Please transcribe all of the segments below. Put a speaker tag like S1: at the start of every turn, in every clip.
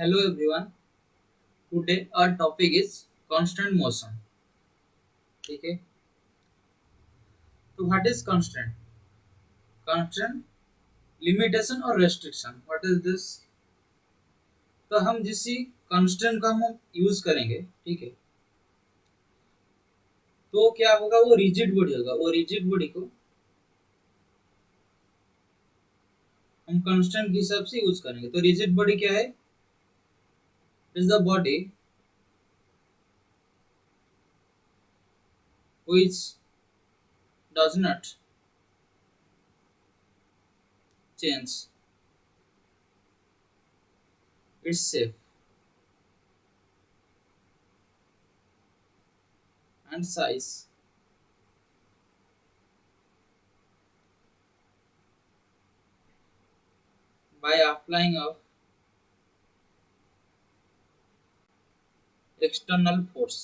S1: Hello everyone. Today our topic is constant motion. ठीक है. So what is constant? Constant limitation or restriction. What is this? तो हम जिस constant का हम यूज करेंगे, ठीक है. तो क्या होगा, वो रिजिड बॉडी होगा. वो रिजिड बॉडी को हम constant के हिसाब से यूज करेंगे. तो रिजिड बॉडी क्या है? Is the body which does not change its shape and size by applying of external force.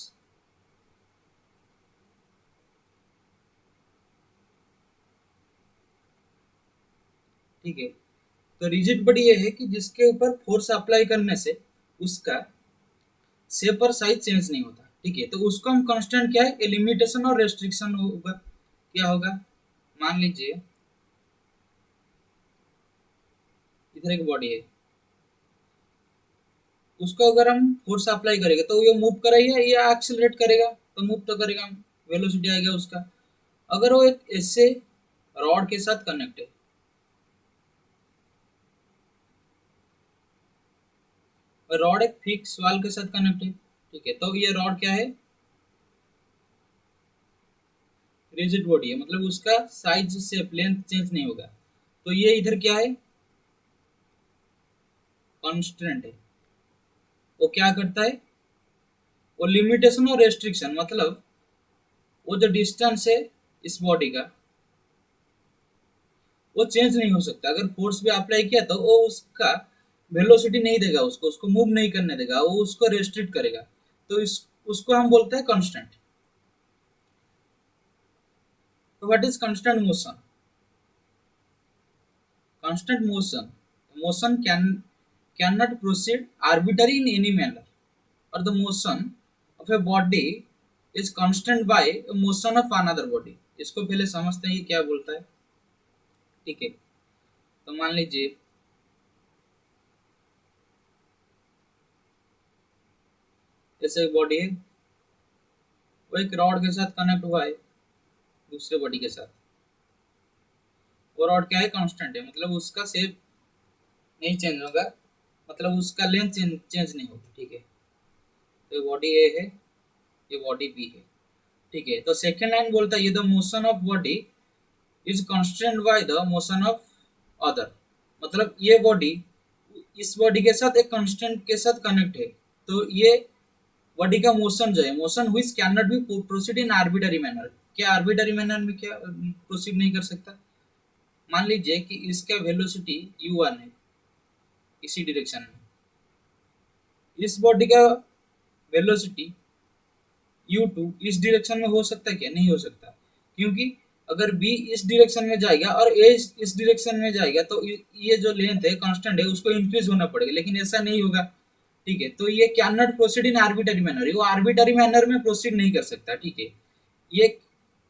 S1: ठीक है. तो रिजिड बॉडी ये है कि जिसके ऊपर फोर्स अप्लाई करने से उसका शेप और साइज चेंज नहीं होता. ठीक है. तो उसको हम कांस्टेंट क्या है, लिमिटेशन और रेस्ट्रिक्शन होगा. क्या होगा, मान लीजिए इधर एक बॉडी है, उसको अगर हम फोर्स अप्लाई करेंगे तो ये मूव करेगा या एक्सेलरेट करेगा? तो मूव तो करेगा, वेलोसिटी आएगा उसका. अगर वो एक ऐसे रॉड के साथ कनेक्ट है, और रॉड एक फिक्स वाल के साथ कनेक्ट है, ठीक है, तो ये रॉड क्या है, रिजिड बॉडी है. मतलब उसका साइज शेप लेंथ चेंज नहीं होगा. तो ये इधर क्या है, कांस्टेंट है. वो क्या करता है, वो लिमिटेशन और रेस्ट्रिक्शन, मतलब वो जो डिस्टेंस है इस बॉडी का, वो चेंज नहीं हो सकता. अगर फोर्स भी अप्लाई किया तो वो उसका वेलोसिटी नहीं देगा, उसको उसको मूव नहीं करने देगा, वो उसको रेस्ट्रिक्ट करेगा. तो इस उसको हम बोलते हैं कांस्टेंट. तो what is constant motion? Constant motion, motion can not proceed arbitrary in any manner, or the motion of a body is constant by motion of another body. इसको पहले समझते हैं ये क्या बोलता है. ठीक है. तो मान लीजिए जैसे एक बॉडी है, वो एक रॉड के साथ कनेक्ट हुआ है दूसरे बॉडी के साथ. वो रॉड क्या है, कांस्टेंट है. मतलब उसका शेप नहीं चेंज होगा, मतलब उसका लेंथ चेंज नहीं होगा. ठीक है. तो ये बॉडी ए है, ये बॉडी बी है. ठीक है. तो सेकेंड लाइन बोलता है ये the motion of body is constant by the motion of other. मतलब ये बॉडी इस बॉडी के साथ एक कांस्टेंट के साथ कनेक्ट है. तो ये बॉडी का मोशन जो है, motion which can not be proceed in arbitrary manner. क्या आर्बिटरी मैनर में क्या प्रोसीड नहीं कर सकता? मान लीजिए कि इसका वेलोसिटी u1 है इसी डायरेक्शन में, इस बॉडी का वेलोसिटी u2 इस डायरेक्शन में हो सकता है क्या? नहीं हो सकता. क्योंकि अगर b इस डायरेक्शन में जाएगा और a इस डायरेक्शन में जाएगा तो ये जो लेंथ है कांस्टेंट है उसको इंक्रीज होना पड़ेगा, लेकिन ऐसा नहीं होगा. ठीक है. तो ये can not proceed in arbitrary manner, वो आर्बिटरी मैनर में प्रोसीड नहीं कर सकता. ठीक है. ये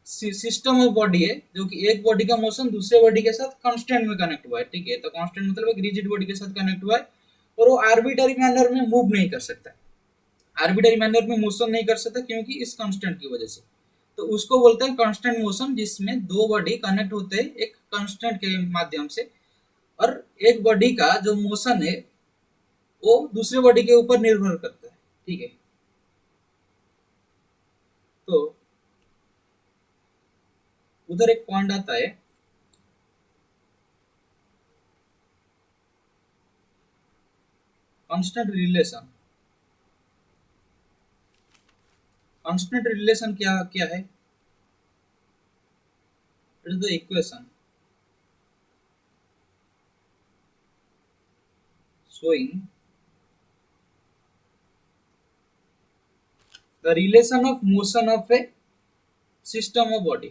S1: सिस्टम ऑफ बॉडी है जो कि एक बॉडी का मोशन दूसरे बॉडी के साथ कांस्टेंट में कनेक्ट हुआ है. ठीक है. तो कांस्टेंट मतलब एक रिजिड बॉडी के साथ कनेक्ट हुआ है और वो आर्बिटरी मैनर में मूव नहीं कर सकता. आर्बिटरी मैनर में मोशन नहीं कर सकता क्योंकि इस कांस्टेंट की वजह से. तो उसको बोलते हैं कांस्टेंट मोशन, जिसमें दो बॉडी कनेक्ट होते हैं एक कांस्टेंट के माध्यम से, और एक बॉडी का जो मोशन है वो दूसरे बॉडी के ऊपर निर्भर करता है. ठीक है. तो उधर एक पॉइंट आता है, कांस्टेंट रिलेशन. कांस्टेंट रिलेशन क्या क्या है? It is the equation showing the relation of motion of a system of body.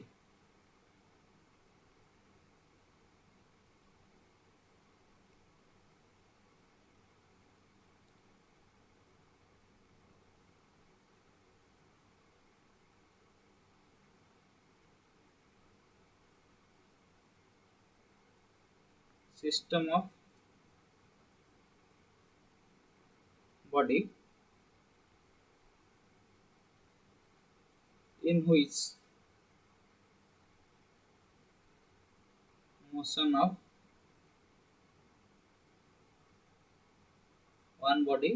S1: system of body in which motion of one body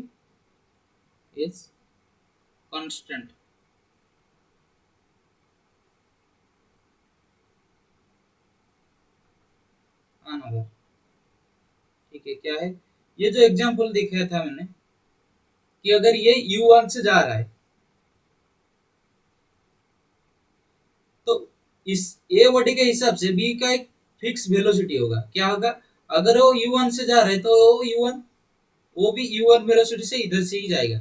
S1: is constant. Another, ठीक है, क्या है ये जो एग्जांपल दिखाया था मैंने कि अगर ये u1 से जा रहा है तो इस ए बॉडी के हिसाब से बी का एक फिक्स वेलोसिटी होगा। क्या होगा? अगर वो u1 से जा रहा है तो u1 वो भी u1 वेलोसिटी से इधर से ही जाएगा।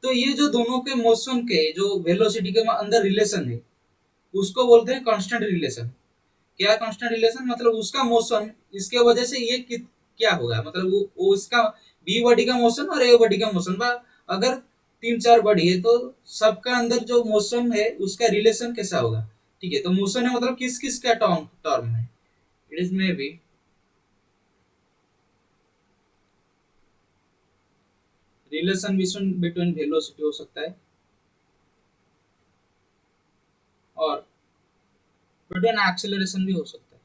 S1: तो ये जो दोनों के मोशन के जो वेलोसिटी के अंदर रिलेशन है उसको बोलते हैं कांस्टेंट रिलेशन। क्या कांस्टेंट रिलेशन? मतलब उसका मोशन इसके वजह से ये क्या होगा, मतलब वो इसका बी बॉडी का मोशन और ए बॉडी का मोशन अगर तीन चार बॉडी है तो सबका अंदर जो मोशन है उसका रिलेशन कैसा होगा। ठीक है, तो मोशन है मतलब किस किस का टर्म टर्म है। It is may be relation between velocity हो सकता है और बिटवीन एक्सेलरेशन भी हो सकता है।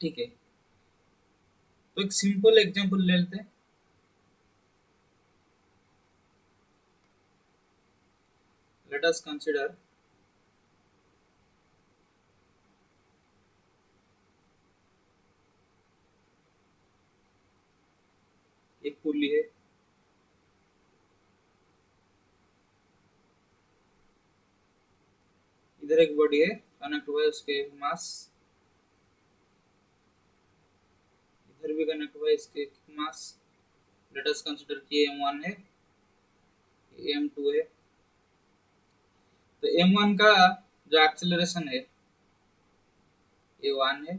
S1: ठीक है, तो एक सिंपल एग्जांपल ले लेते हैं। लेट अस कंसीडर एक पुली है, इधर एक बॉडी है कनेक्ट हुआ है उसके मास, इधर भी कनेक्ट हुआ है इसके मास। लेट अस कंसीडर कि m1 है, m2 है। तो m1 का जो एक्सेलरेशन है a1 है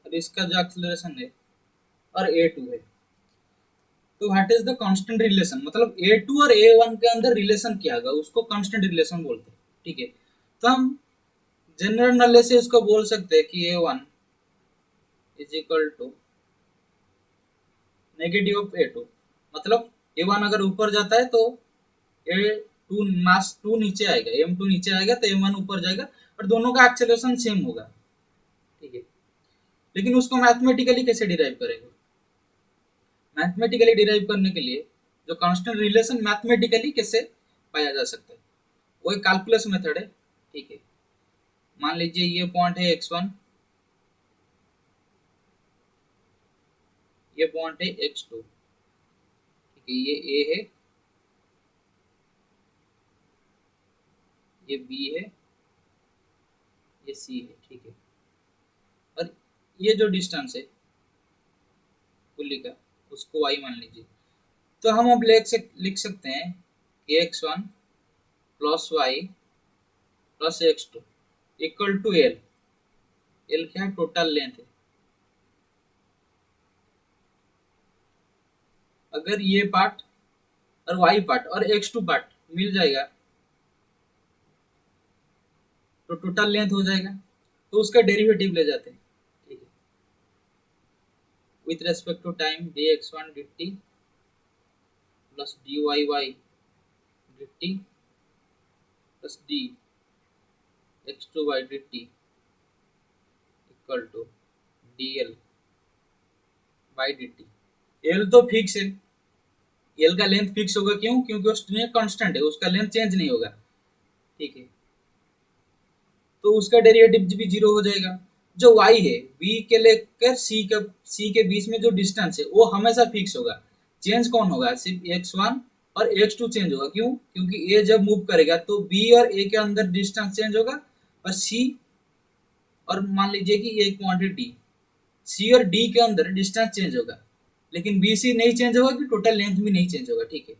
S1: और इसका जो एक्सेलरेशन है और a2 है। तो what is the constant relation, मतलब a2 और a1 के अंदर रिलेशन क्या होगा उसको कांस्टेंट रिलेशन बोलते हैं। ठीक है, तो हम जनरल नॉलेज से उसको बोल सकते हैं कि a1 is equal to negative of a2। मतलब a1 अगर ऊपर जाता है तो a2 मास 2 नीचे आएगा, m2 नीचे आएगा तो m1 ऊपर जाएगा और दोनों का एक्सेलरेशन सेम होगा। ठीक है, लेकिन उसको मैथमेटिकली कैसे डिराइव करेंगे? मैथमेटिकली डिराइव करने के लिए जो कांस्टेंट रिलेशन मैथमेटिकली कैसे पाया जा सकता है वो एक कैलकुलस मेथड है। ठीक है, मान लीजिए ये पॉइंट है x1, ये पॉइंट है x2। ठीक है, ये a है, ये b है, ये c है। ठीक है, और ये जो डिस्टेंस है पुल्ली का उसको y मान लीजिए। तो हम अब लिख सकते हैं कि x1 plus Y plus x2 equal to L. L क्या है? टोटल लेंथ है। अगर ये पार्ट और y पार्ट और x2 पार्ट मिल जाएगा तो टोटल लेंथ हो जाएगा। तो उसका डेरिवेटिव ले जाते हैं। ठीक है, with respect to time dx1 dt plus dyy dt plus dx2y dt equal to dl by dt। L तो फिक्स है, एल का लेंथ फिक्स होगा। क्यों? क्योंकि वो स्ट्रिंग कांस्टेंट है, उसका लेंथ चेंज नहीं होगा। ठीक है, तो उसका डेरिवेटिव भी जीरो हो जाएगा। जो y है b के लेकर c के बीच में जो डिस्टेंस है वो हमेशा फिक्स होगा। चेंज कौन होगा? सिर्फ x1 और x2 चेंज होगा। क्यों? क्योंकि a जब मूव करेगा तो b और a के अंदर डिस्टेंस चेंज होगा और c और मान लीजिए कि एक पॉइंट है d, c और d के अंदर डिस्टेंस चेंज होगा लेकिन बी सी नहीं चेंज होगा कि टोटल लेंथ भी नहीं चेंज होगा। ठीक है,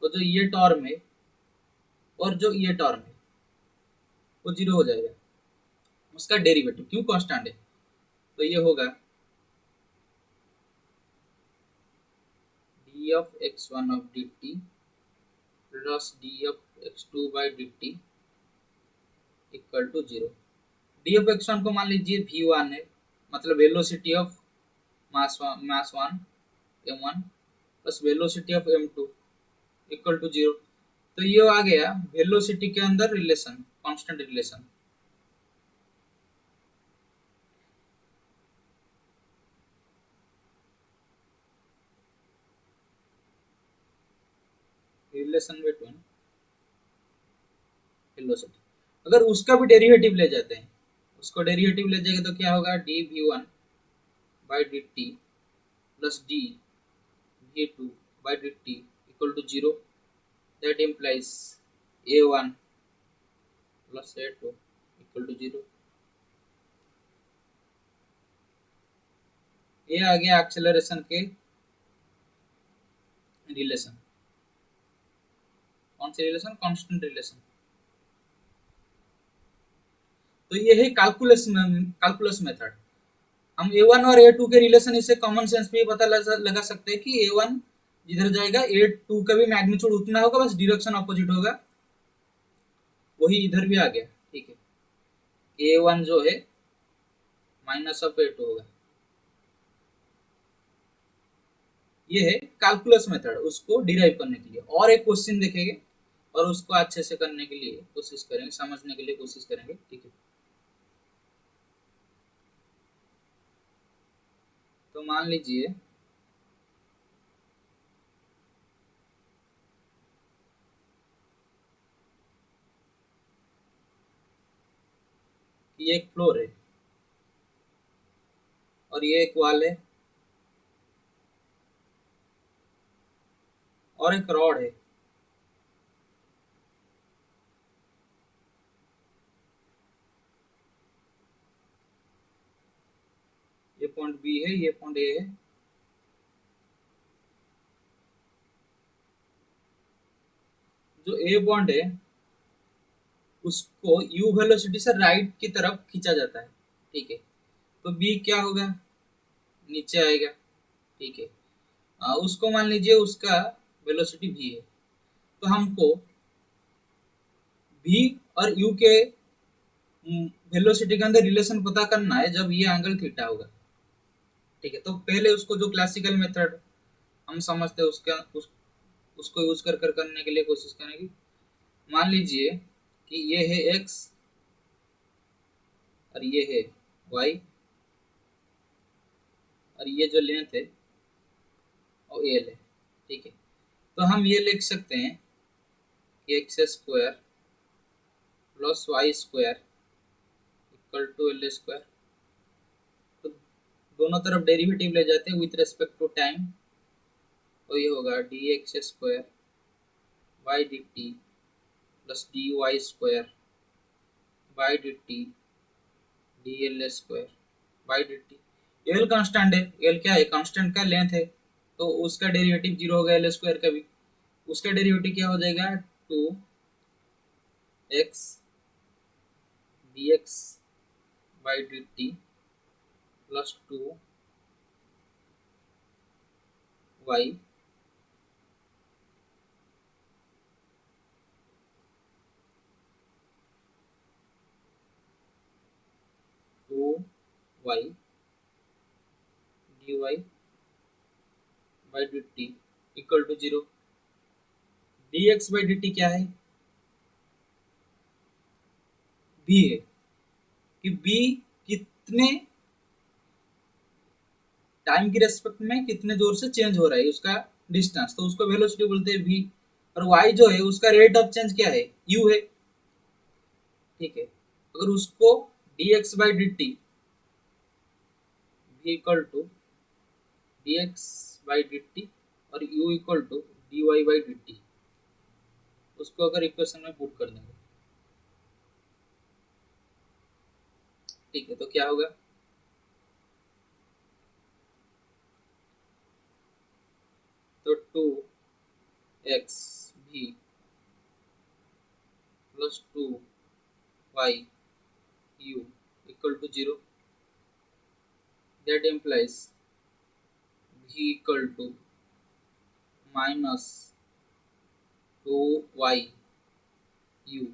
S1: तो जो ये टर्म है और जो ये टर्म है वो जीरो हो जाएगा। उसका डेरिवेटिव क्यों कांस्टेंट है तो ये होगा d of x1 of dt plus d of x2 by dt equal to zero. D of X one को मान लीजिए v1 है, मतलब velocity of mass one m1 plus velocity of m2 equal to zero. तो ये आ गया velocity के अंदर relation, constant relation. Relation between velocity. अगर उसका भी डेरिवेटिव ले जाते हैं, उसको डेरिवेटिव ले जाएंगे तो क्या होगा, D V one by D T plus D V two by D T equal to zero. That implies A one plus A two equal to zero. ये आ गया एक्सेलरेशन के रिलेशन। कौन से रिलेशन, कांस्टेंट रिलेशन। तो ये है calculus method. हम a1 और a2 के रिलेशन इससे कॉमन सेंस पे पता लगा सकते हैं कि a1 जिधर जाएगा a2 का भी मैग्नीट्यूड उतना होगा, बस डायरेक्शन अपोजिट होगा। वही इधर भी आ गया, ठीक है। a1 जो है माइनस ऑफ a2 होगा। ये है कैलकुलस मेथड, उसको डिराइव करने के लिए। और एक क्वेश्चन देखेंगे और उसको अच्छे से करने के लिए कोशिश करेंगे, समझने के लिए कोशिश करेंगे, ठीक है। तो मान लीजिए कि ये एक फ्लोर है और ये एक वॉल है और एक रॉड है। ये पॉइंट बी है, ये पॉइंट ए है। जो ए पॉइंट है उसको u वेलोसिटी से राइट की तरफ खींचा जाता है, ठीक है। तो b क्या होगा, नीचे आएगा, ठीक है। उसको मान लीजिए उसका वेलोसिटी v है। तो हमको v और u के वेलोसिटी के अंदर रिलेशन पता करना है जब ये एंगल थीटा होगा, ठीक है। तो पहले उसको जो क्लासिकल मेथड हम समझते हैं उसको यूज कर करने के लिए कोशिश करेंगे। मान लीजिए कि ये है x और ये है y और ये जो लेंथ है वो एल है, ठीक है। तो हम ये लिख सकते हैं कि X square plus Y square equal to L square. तो दोनों तरफ डेरिवेटिव ले जाते हैं विथ रेस्पेक्ट टू टाइम। तो ये होगा D X square Y D T plus D Y square by D T D L square by D T. L constant है, एल क्या है, कांस्टेंट का लेंथ है। तो उसका डेरिवेटिव जीरो होगा, एल स्क्वायर का भी। उसका डेरिवेटिव क्या हो जाएगा, two X D X by D T plus two Y two Y D Y by D T equal to zero. D X by D T क्या है, बी है। कि बी कितने टाइम की रेस्पेक्ट में कितने जोर से चेंज हो रहा है उसका डिस्टेंस, तो उसको वेलोसिटी बोलते हैं v। और y जो है उसका रेट ऑफ चेंज क्या है, u है, ठीक है। अगर उसको dx by D T v equal to dx by D T और u equal to dy by D T, उसको अगर इक्वेशन में पुट कर देंगे, ठीक है। तो क्या होगा, तो टू एक्स भी plus two Y U equal to zero. That implies v equal to minus 2y u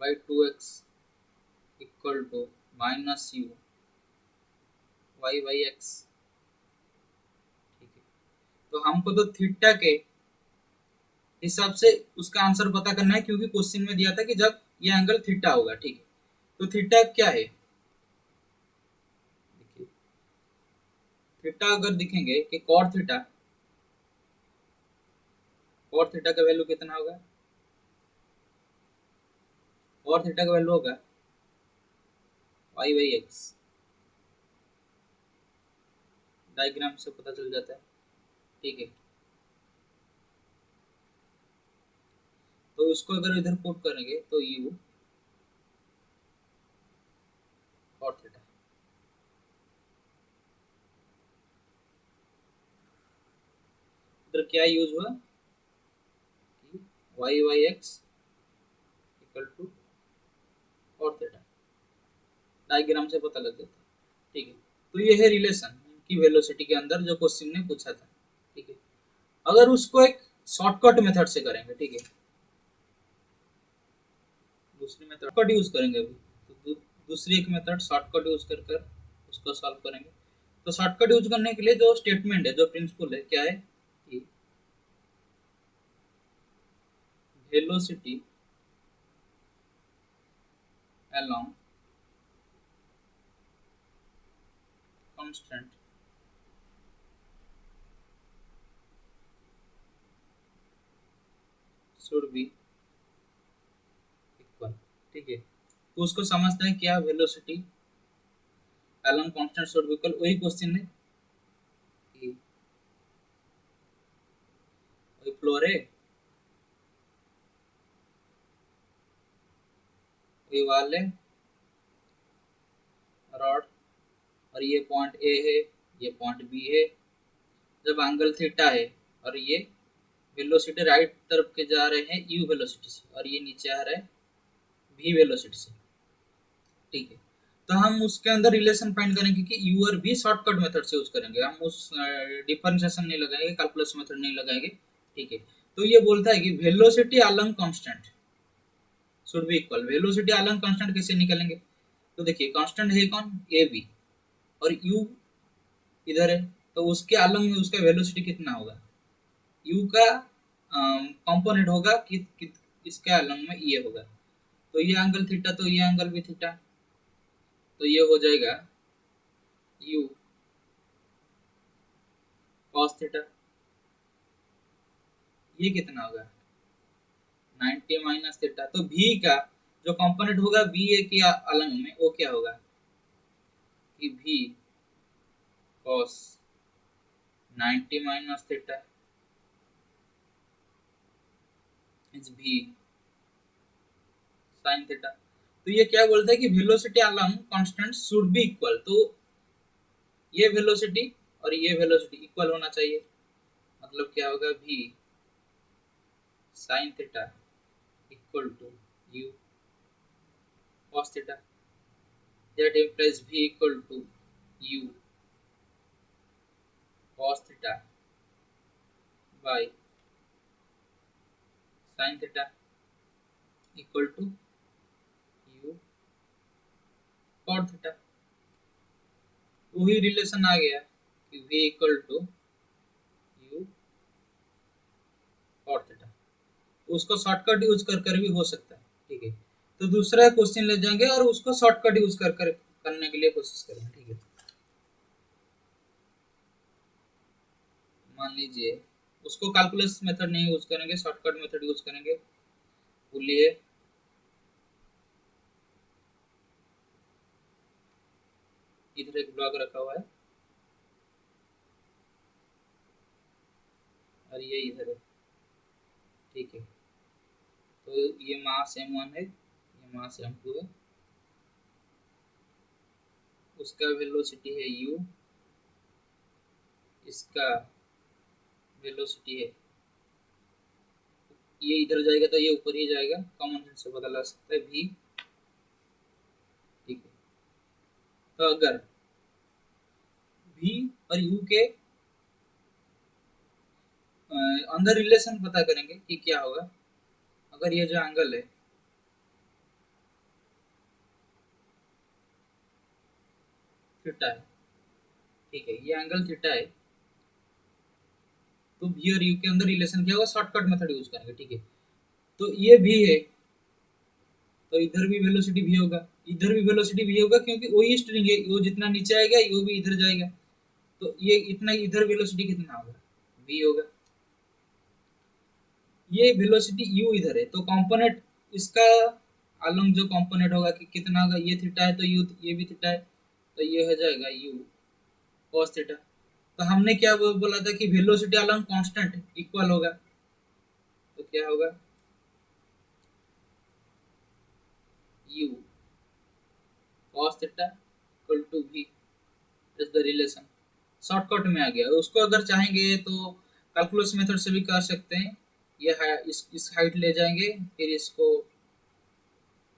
S1: by 2x equal to minus u y by x। ठीक है, तो हमको तो थीटा के हिसाब से उसका आंसर पता करना है, क्योंकि क्वेश्चन में दिया था कि जब ये एंगल थीटा होगा। ठीक है, तो थीटा क्या है, देखिए थीटा अगर दिखेंगे कि कॉट थीटा का वैल्यू कितना होगा, कॉट थीटा का वैल्यू होगा y बाई एक्स। डायग्राम से पता चल जाता है। ठीक है, तो इसको अगर इधर पुट करेंगे तो u कॉट थीटा, इधर क्या यूज हुआ कि y by X equal to cot theta, diagram से पता लग जाता है। ठीक है, तो ये है रिलेशन की वेलोसिटी के अंदर जो क्वेश्चन ने पूछा था। ठीक है, अगर उसको एक शॉर्टकट मेथड से करेंगे, ठीक है, दूसरी मेथड शॉर्टकट यूज करेंगे अभी, तो दूसरी एक मेथड शॉर्टकट यूज कर कर उसको सॉल्व करेंगे। तो शॉर्टकट यूज करने के लिए जो स्टेटमेंट है, जो प्रिंसिपल है, क्या है कि velocity along constant should be equal। ठीक है, तो उसको समझते हैं क्या velocity along constant should be equal। वही क्वेश्चन है कि वही फ्लोर है, वही वाल है, रॉड, और ये पॉइंट ए है, ये पॉइंट बी है। जब एंगल थीटा है और ये वेलोसिटी राइट तरफ के जा रहे हैं यू वेलोसिटी से, और ये नीचे आ रहा है वी वेलोसिटी से। ठीक है, तो हम उसके अंदर रिलेशन फाइंड करेंगे कि यू और वी शॉर्टकट मेथड से यूज करेंगे, हम उस डिफरेंशिएशन नहीं लगाएंगे, कैलकुलस मेथड नहीं लगाएंगे। ठीक है, तो ये बोलता है कि velocity along constant should be equal. Velocity along constant कैसे निकालेंगे, तो देखिए कांस्टेंट है कौन, ए बी, और यू इधर है, तो उसके अलोंग में उसका वेलोसिटी कितना होगा, यू का कंपोनेंट होगा कि इसके अलोंग में ये होगा। तो ये एंगल थीटा, तो ये एंगल भी थीटा, तो ये हो जाएगा यू कॉस थीटा। ये कितना होगा 90 माइनस थीटा। तो भी का जो कंपोनेंट होगा बी ए के अलंग में, वो क्या होगा कि भी कॉस 90 माइनस थीटा इज भी साइन थीटा। तो ये क्या बोलता है कि velocity Alang constant should be equal. तो ये वेलोसिटी और ये वेलोसिटी इक्वल होना चाहिए, मतलब क्या होगा भी sine theta equal to U cos theta, that implies v equal to u cos theta by sin theta equal to u cot theta। वही रिलेशन आ गया कि v equal to u cot theta। उसको शॉर्टकट यूज कर कर भी हो सकता है। ठीक है, तो दूसरा क्वेश्चन ले जाएंगे और उसको शॉर्टकट यूज कर कर करने के लिए कोशिश करेंगे। ठीक है, मान लीजिए उसको कैलकुलस मेथड नहीं यूज करेंगे, शॉर्टकट मेथड यूज करेंगे। बोलिए इधर एक ब्लॉक रखा हुआ है और ये इधर है। ठीक है, तो ये मास m1 है, ये मास m2 है, उसका वेलोसिटी है u, इसका वेलोसिटी है, ये इधर जाएगा तो ये ऊपर ही जाएगा, कॉमन सेंस से पता लग सकता है v। ठीक है, तो अगर v और u के अंदर रिलेशन पता करेंगे कि क्या होगा अगर ये जो एंगल है थीटा है, ठीक है, ये एंगल थीटा है, तो भी और यू के अंदर रिलेशन क्या होगा, शॉर्टकट मेथड यूज करेंगे, ठीक है। तो ये भी है, तो इधर भी वेलोसिटी भी होगा, इधर भी वेलोसिटी भी होगा, क्योंकि वही स्ट्रिंग है, वो जितना नीचे आएगा वो भी इधर जाएगा, तो ये इतना इधर वेलोसिटी कितना होगा, v होगा। ये वेलोसिटी u इधर है, तो कंपोनेंट इसका अलोंग जो कंपोनेंट होगा कि कितना होगा, ये थीटा है तो u ये भी थीटा है, तो ये हो जाएगा u cos थीटा। तो हमने क्या बोला था कि वेलोसिटी अलोंग कांस्टेंट इक्वल होगा, तो क्या होगा u cos theta equal to v is the relation. Shortcut में आ गया, उसको अगर चाहेंगे तो कैलकुलस मेथड से भी कर सकते हैं। ये इस हाइट ले जाएंगे, फिर इसको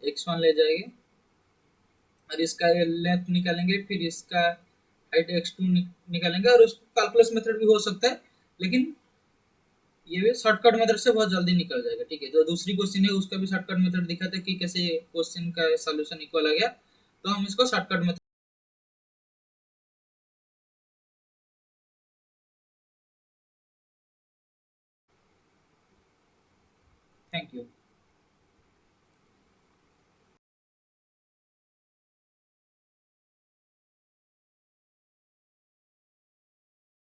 S1: x1 ले जाएंगे, और इसका लेंथ निकालेंगे, फिर इसका हाइट x2 निकालेंगे, और उसको कैलकुलस मेथड भी हो सकता है, लेकिन ये शॉर्टकट मेथड से बहुत जल्दी निकल जाएगा, ठीक है। जो दूसरी क्वेश्चन है उसका भी शॉर्टकट मेथड दिखा था कि कैसे क्वेश्चन का सॉल्यूशन इक्वल आ गया, तो हम इसको शॉर्टकट मेथड। Thank you.